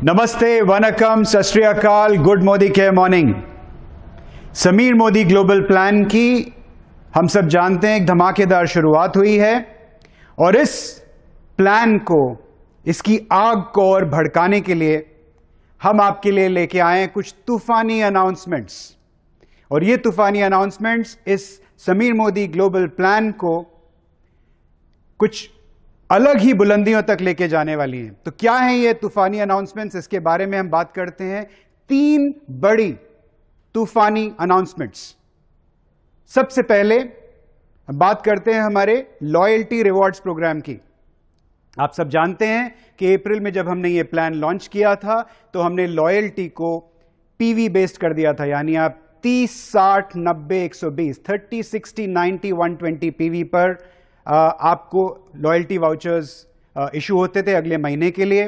नमस्ते, वनकम, सत श्री अकाल, गुड मोदी के morning. Sameer Modi global plan की हम सब जानते हैं एक धमाकेदार शुरुआत हुई है और इस प्लान को, इसकी आग को और भड़काने के लिए हम आपके लिए लेके आए हैं कुछ तूफानी अनाउंसमेंट्स। और ये तूफानी अनाउंसमेंट्स इस समीर मोदी ग्लोबल प्लान को कुछ अलग ही बुलंदियों तक लेके जाने वाली हैं। तो क्या है ये तूफानी अनाउंसमेंट्स, इसके बारे में हम बात करते हैं। 3 बड़ी तूफानी अनाउंसमेंट्स। सबसे पहले हम बात करते हैं हमारे लॉयल्टी रिवॉर्ड्स प्रोग्राम की। आप सब जानते हैं कि अप्रैल में जब हमने ये प्लान लॉन्च किया था तो हमने लॉयल्टी को पीवी बेस्ड कर दिया था, यानी आप 30, 60, 90, 120, 30, 60, 90, 120 पीवी पर आपको लॉयल्टी वाउचर्स इशू होते थे अगले महीने के लिए।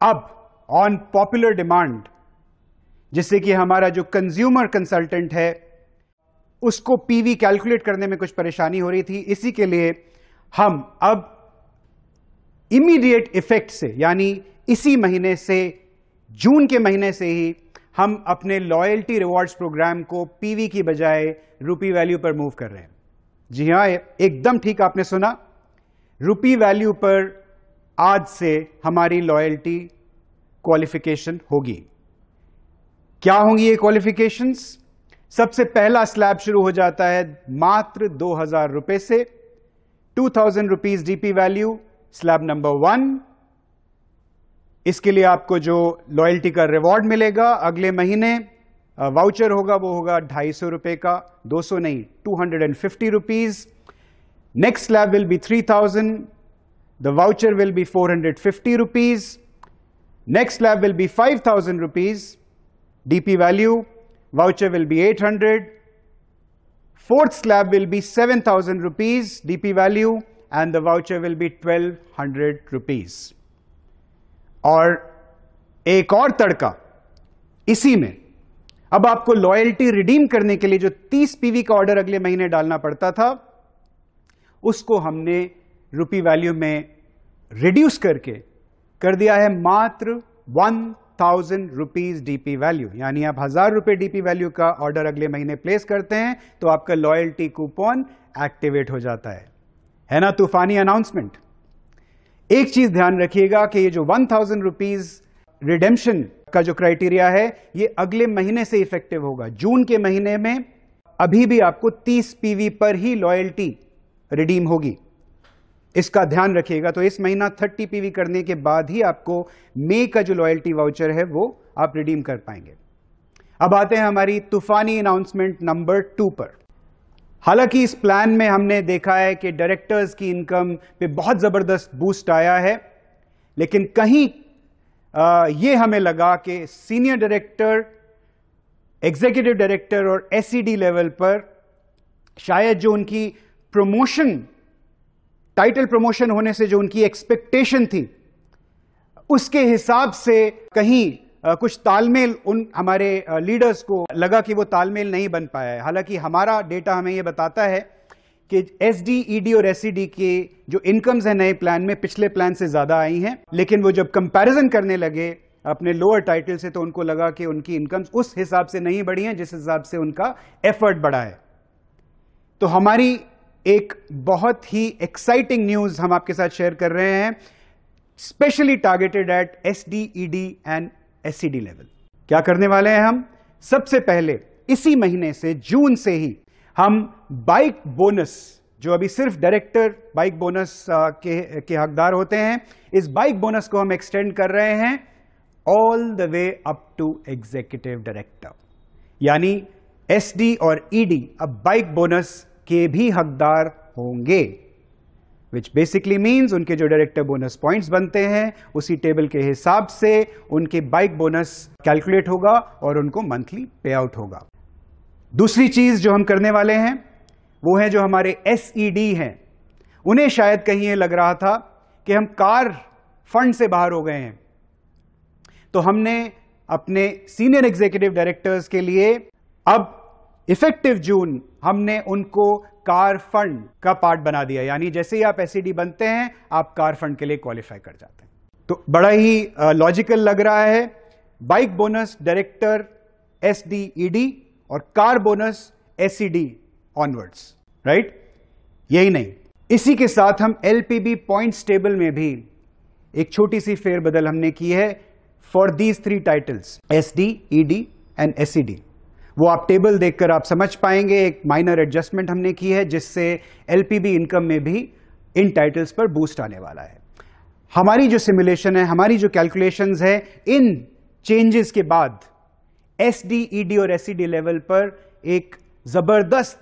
अब ऑन पॉपुलर डिमांड, जिससे कि हमारा जो कंज्यूमर कंसल्टेंट है उसको पीवी कैलकुलेट करने में कुछ परेशानी हो रही थी, इसी के लिए हम अब इमीडिएट इफेक्ट से, यानी इसी महीने से, जून के महीने से ही हम अपने लॉयल्टी रिवॉर्ड्स प्रोग्राम को पीवी की बजाय रुपी वैल्यू पर मूव कर रहे हैं। जी हां, एकदम ठीक आपने सुना, रुपी वैल्यू पर आज से हमारी लॉयल्टी क्वालिफिकेशन होगी। क्या होंगी ये क्वालिफिकेशंस? सबसे पहला स्लैब शुरू हो जाता है मात्र 2000 रुपए से, 2000 rupees DP value, slab number 1। इसके लिए आपको जो लॉयल्टी का रिवॉर्ड मिलेगा अगले महीने, वाउचर होगा, वो होगा 250 रुपए का, 200 नहीं, 250 rupees. Next slab will be 3000, the voucher will be 450 rupees. Next slab will be 5000 rupees DP value, voucher will be 800। Fourth slab will be 7000 rupees DP value and the voucher will be 1200 rupees. और एक और तड़का इसी में, अब आपको loyalty redeem करने के लिए जो 30 पीवी का ऑर्डर अगले महीने डालना पड़ता था, उसको हमने रुपी वैल्यू में रिड्यूस करके कर दिया है मात्र 1000 रुपीज डीपी वैल्यू। यानी आप 1000 रुपए डीपी वैल्यू का ऑर्डर अगले महीने प्लेस करते हैं तो आपका लॉयल्टी कूपन एक्टिवेट हो जाता है ना? तूफानी अनाउंसमेंट। एक चीज ध्यान रखिएगा कि ये जो 1000 रुपीज रिडेम्पशन का जो क्राइटेरिया है, ये अगले महीने से इफेक्टिव होगा। जून के महीने में अभी भी आपको 30 पीवी पर ही लॉयल्टी रिडीम होगी, इसका ध्यान रखिएगा। तो इस महीना 30 पीवी करने के बाद ही आपको मई का जो लॉयल्टी वाउचर है वो आप रिडीम कर पाएंगे। अब आते हैं हमारी तूफानी अनाउंसमेंट नंबर 2 पर। हालांकि इस प्लान में हमने देखा है कि डायरेक्टर्स की इनकम पे बहुत जबरदस्त बूस्ट आया है, लेकिन कहीं ये हमें लगा कि सीनियर डायरेक्टर, एग्जीक्यूटिव डायरेक्टर और एसईडी लेवल पर शायद जो उनकी प्रमोशन, टाइटल प्रमोशन होने से जो उनकी एक्सपेक्टेशन थी, उसके हिसाब से कहीं कुछ तालमेल उन हमारे लीडर्स को लगा कि वो तालमेल नहीं बन पाया है। हालांकि हमारा डेटा हमें ये बताता है कि एसडी, ईडी और एसईडी के जो इनकम्स है नए प्लान में पिछले प्लान से ज्यादा आई हैं, लेकिन वो जब कंपैरिजन करने लगे अपने लोअर टाइटल से तो उनको लगा कि उनकी इनकम्स उस हिसाब से नहीं बढ़ी हैं जिस हिसाब से उनका एफर्ट बढ़ा है। तो हमारी एक बहुत ही एक्साइटिंग न्यूज हम आपके साथ शेयर कर रहे हैं, specially targeted eight SD, ED and SED level. क्या करने वाले हैं हम? सबसे पहले इसी महीने से, जून से ही हम बाइक बोनस, जो अभी सिर्फ डायरेक्टर बाइक बोनस के हकदार होते हैं, इस बाइक बोनस को हम एक्सटेंड कर रहे हैं all the way up to executive director. यानी एसडी और ईडी अब बाइक बोनस के भी हकदार होंगे, विच बेसिकली मीन्स उनके जो डायरेक्टर बोनस पॉइंट्स बनते हैं उसी टेबल के हिसाब से उनके बाइक बोनस कैलकुलेट होगा और उनको मंथली पे आउट होगा। दूसरी चीज जो हम करने वाले हैं वो है जो हमारे एसईडी हैं, उन्हें शायद कहीं ये लग रहा था कि हम कार फंड से बाहर हो गए हैं, तो हमने अपने सीनियर एग्जीक्यूटिव डायरेक्टर्स के लिए अब इफेक्टिव जून हमने उनको कार फंड का पार्ट बना दिया। यानी जैसे ही आप एसईडी बनते हैं आप कार फंड के लिए क्वालिफाई कर जाते हैं। तो बड़ा ही लॉजिकल लग रहा है। बाइक बोनस डायरेक्टर SDED और car bonus SED onwards, right? यही नहीं, इसी के साथ हम LPB पॉइंट्स टेबल में भी एक छोटी सी फेरबदल हमने की है for these 3 titles SDED and SED। वो आप टेबल देखकर आप समझ पाएंगे, एक माइनर एडजस्टमेंट हमने की है जिससे LPB इनकम में भी इन टाइटल्स पर बूस्ट आने वाला है। हमारी जो सिमुलेशन है, हमारी जो कैलकुलेशंस है, इन चेंजेस के बाद SDED और SED लेवल पर एक जबरदस्त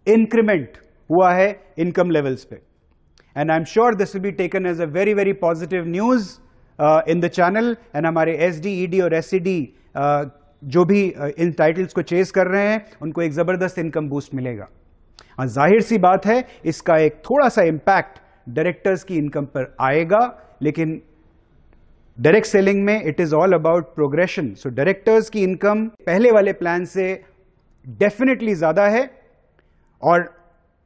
इंक्रीमेंट हुआ है इनकम लेवल्स पे, and I am sure this will be taken as a very very positive news in the channel. And हमारे SDED और SED जो भी इन टाइटल्स को चेस कर रहे हैं उनको एक जबरदस्त इनकम बूस्ट मिलेगा। जाहिर सी बात है इसका एक थोड़ा सा इंपैक्ट डायरेक्टर्स की इनकम पर आएगा, लेकिन डायरेक्ट सेलिंग में it is all about progression. So directors की इनकम पहले वाले प्लान से डेफिनेटली ज्यादा है, और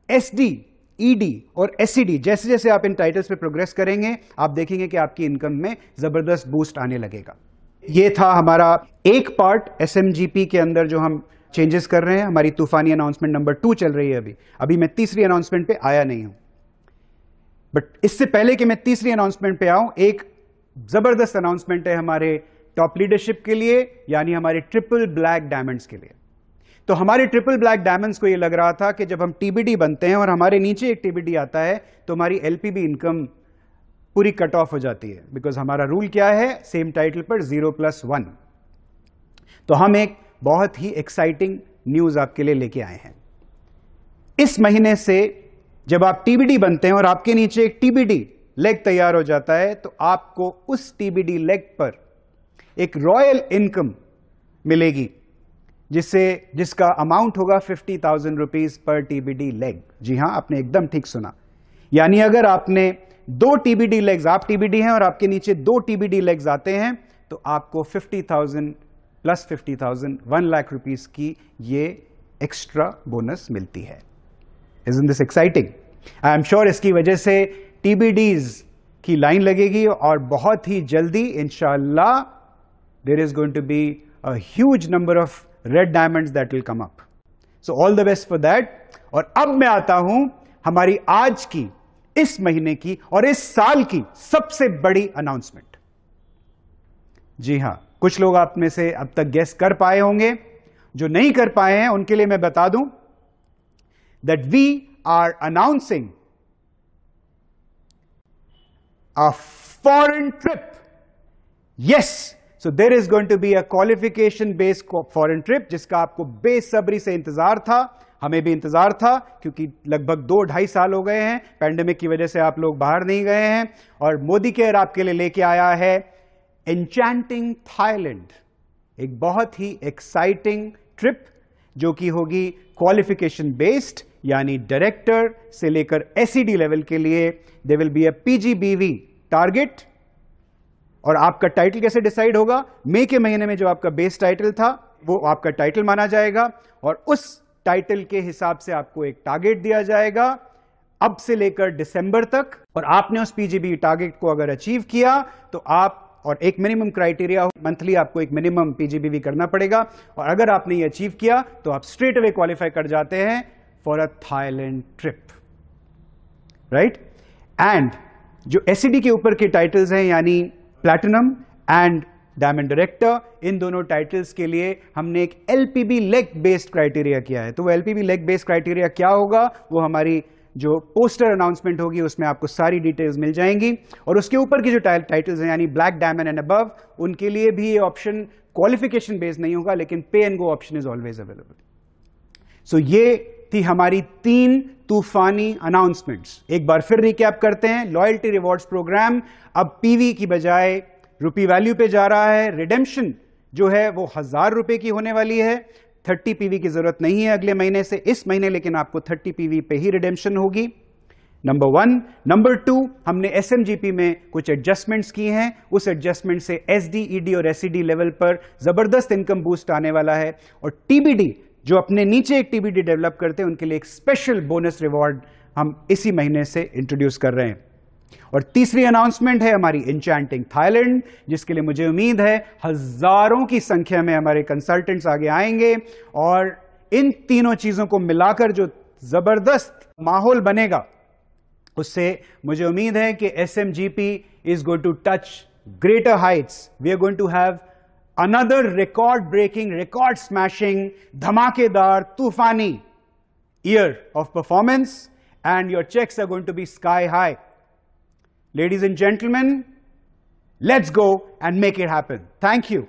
SDED और SED जैसे जैसे आप इन टाइटल्स पे प्रोग्रेस करेंगे आप देखेंगे कि आपकी इनकम में जबरदस्त बूस्ट आने लगेगा। ये था हमारा एक पार्ट SMGP के अंदर जो हम चेंजेस कर रहे हैं। हमारी तूफानी अनाउंसमेंट नंबर 2 चल रही है अभी मैं तीसरी अनाउंसमेंट पे आया नहीं हूं, बट इससे पहले कि मैं तीसरी अनाउंसमेंट पे आऊं, एक जबरदस्त अनाउंसमेंट है हमारे टॉप लीडरशिप के लिए, यानी हमारे ट्रिपल ब्लैक डायमंड्स के लिए। तो हमारे ट्रिपल ब्लैक डायमंड्स को यह लग रहा था कि जब हम TBD बनते हैं और हमारे नीचे एक TBD आता है तो हमारी LPB इनकम पूरी कट ऑफ हो जाती है, बिकॉज हमारा रूल क्या है, सेम टाइटल पर 0+1। तो हम एक बहुत ही एक्साइटिंग न्यूज आपके लिए लेके आए हैं। इस महीने से जब आप TBD बनते हैं और आपके नीचे एक TBD लेग तैयार हो जाता है तो आपको उस TBD लेग पर एक रॉयल इनकम मिलेगी, जिसका अमाउंट होगा 50,000 रुपीज पर TBD लेग। जी हां, आपने एकदम ठीक सुना। यानी अगर आपने 2 TBD लेग्स, आप TBD हैं और आपके नीचे 2 TBD लेग्स आते हैं, तो आपको 50,000 प्लस 50,000 1 लाख रुपीस की ये एक्स्ट्रा बोनस मिलती है। Isn't this exciting? I am sure इसकी वजह से TBDs की लाइन लगेगी और बहुत ही जल्दी इंशाअल्लाह there is going to be a huge number of red diamonds that will come up. So all the best for that. और अब मैं आता हूं हमारी आज की, इस महीने की और इस साल की सबसे बड़ी अनाउंसमेंट। जी हां, कुछ लोग आप में से अब तक गेस कर पाए होंगे, जो नहीं कर पाए हैं उनके लिए मैं बता दूं that we are announcing a foreign trip. Yes, so there is going to be a qualification based foreign trip, जिसका आपको बेसब्री से इंतजार था, हमें भी इंतजार था, क्योंकि लगभग 2-2.5 साल हो गए हैं, पैंडेमिक की वजह से आप लोग बाहर नहीं गए हैं, और मोदी केयर आपके लिए लेके आया है एन्चेंटिंग थाईलैंड, एक बहुत ही एक्साइटिंग ट्रिप जो कि होगी क्वालिफिकेशन बेस्ड, यानी डायरेक्टर से लेकर SED लेवल के लिए they will be a PGBV target. और आपका टाइटल कैसे डिसाइड होगा? मई के महीने में जो आपका बेस टाइटल था वो आपका टाइटल माना जाएगा, और उस टाइटल के हिसाब से आपको एक टारगेट दिया जाएगा अब से लेकर दिसंबर तक, और आपने उस PGB टारगेट को अगर अचीव किया तो आप, और एक मिनिमम क्राइटेरिया, मंथली आपको एक मिनिमम PGBV करना पड़ेगा, और अगर आपने ये अचीव किया तो आप स्ट्रेट अवे क्वालिफाई कर जाते हैं for a Thailand trip, right. And जो SED के ऊपर के टाइटल्स हैं, यानी प्लैटिनम एंड डायमंड डायरेक्टर, इन दोनों टाइटल्स के लिए हमने एक LPB लेग बेस्ड क्राइटेरिया किया है। तो वो LPB लेग बेस्ड क्राइटेरिया क्या होगा, वो हमारी जो पोस्टर अनाउंसमेंट होगी उसमें आपको सारी डिटेल्स मिल जाएंगी। और उसके ऊपर की जो टाइटल्स हैं, यानी ब्लैक डायमंड एंड अबव, उनके लिए भी ये ऑप्शन क्वालिफिकेशन बेस्ड नहीं होगा, लेकिन pay and go option is always available. So ये थी हमारी 3 तूफानी अनाउंसमेंट्स। एक बार फिर रिकैप करते हैं। लॉयल्टी रिवॉर्ड्स प्रोग्राम अब PV की बजाय रुपी वैल्यू पे जा रहा है। रिडेम्पशन जो है वो 1000 रुपए की होने वाली है। 30 PV की जरूरत नहीं है अगले महीने से, इस महीने लेकिन आपको 30 PV पे ही रिडेम्पशन होगी, नंबर 1। नंबर 2, हमने SMGP में कुछ एडजस्टमेंट्स की हैं, उस एडजस्टमेंट से SDED और SED लेवल पर जबरदस्त इनकम बूस्ट आने वाला है। और TBD जो अपने नीचे एक TBD डेवलप करते हैं उनके लिए एक स्पेशल बोनस रिवॉर्ड हम इसी महीने से इंट्रोड्यूस कर रहे हैं। और तीसरी अनाउंसमेंट है हमारी इंचैंटिंग थाईलैंड, जिसके लिए मुझे उम्मीद है हजारों की संख्या में हमारे कंसल्टेंट्स आगे आएंगे और इन तीनों चीजों को मिलाकर जो जबरदस्त माहौल बनेगा, उससे मुझे उम्मीद है कि SMGP is going to touch greater heights. We are going to have another record breaking, record smashing, dhamakedar, tufani year of performance, and your checks are going to be sky high. Ladies and gentlemen, let's go and make it happen. Thank you.